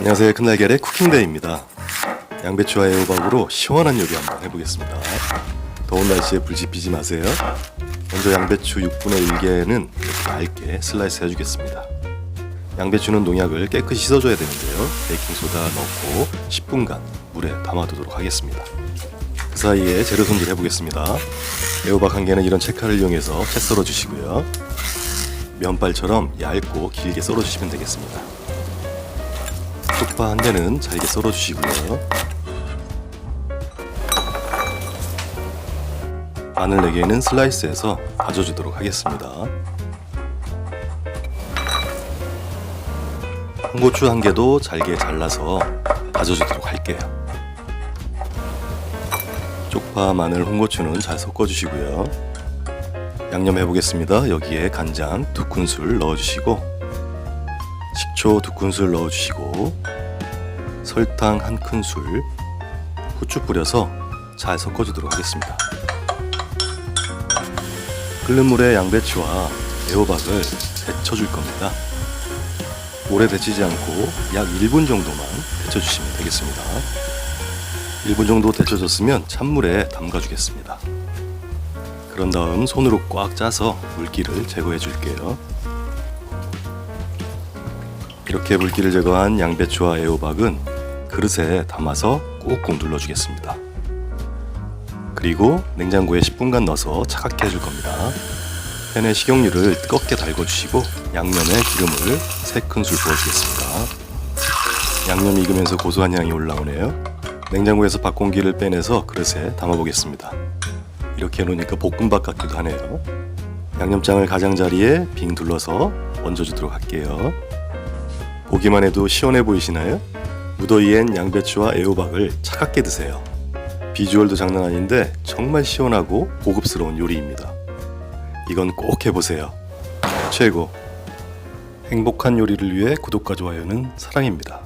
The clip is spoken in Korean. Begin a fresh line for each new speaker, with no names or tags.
안녕하세요. 큰날개의 쿠킹데이입니다. 양배추와 애호박으로 시원한 요리 한번 해보겠습니다. 더운 날씨에 불 지피지 마세요. 먼저 양배추 6분의 1개는 이렇게 얇게 슬라이스 해주겠습니다. 양배추는 농약을 깨끗이 씻어줘야 되는데요. 베이킹소다 넣고 10분간 물에 담아두도록 하겠습니다. 그 사이에 재료 손질 해보겠습니다. 애호박 1개는 이런 채칼을 이용해서 채 썰어 주시고요. 면발처럼 얇고 길게 썰어 주시면 되겠습니다. 쪽파 1개는 잘게 썰어 주시고요. 마늘 4개는 슬라이스해서 다져주도록 하겠습니다. 홍고추 1개도 잘게 잘라서 다져주도록 할게요. 쪽파, 마늘, 홍고추는 잘 섞어주시고요. 양념해 보겠습니다. 여기에 간장 2큰술 넣어주시고, 식초 2큰술 넣어주시고, 설탕 1큰술, 후추 뿌려서 잘 섞어주도록 하겠습니다. 끓는 물에 양배추와 애호박을 데쳐줄 겁니다. 오래 데치지 않고 약 1분 정도만 데쳐주시면 되겠습니다. 1분 정도 데쳐졌으면 찬물에 담가주겠습니다. 그런 다음 손으로 꽉 짜서 물기를 제거해 줄게요. 이렇게 물기를 제거한 양배추와 애호박은 그릇에 담아서 꾹꾹 눌러주겠습니다. 그리고 냉장고에 10분간 넣어서 차갑게 해줄 겁니다. 팬에 식용유를 뜨겁게 달궈주시고 양념에 기름을 3큰술 부어주겠습니다. 양념이 익으면서 고소한 향이 올라오네요. 냉장고에서 밥 공기를 빼내서 그릇에 담아보겠습니다. 이렇게 해놓으니까 볶음밥 같기도 하네요. 양념장을 가장자리에 빙 둘러서 얹어주도록 할게요. 보기만 해도 시원해 보이시나요? 무더위엔 양배추와 애호박을 차갑게 드세요. 비주얼도 장난 아닌데 정말 시원하고 고급스러운 요리입니다. 이건 꼭 해보세요. 최고! 행복한 요리를 위해 구독과 좋아요는 사랑입니다.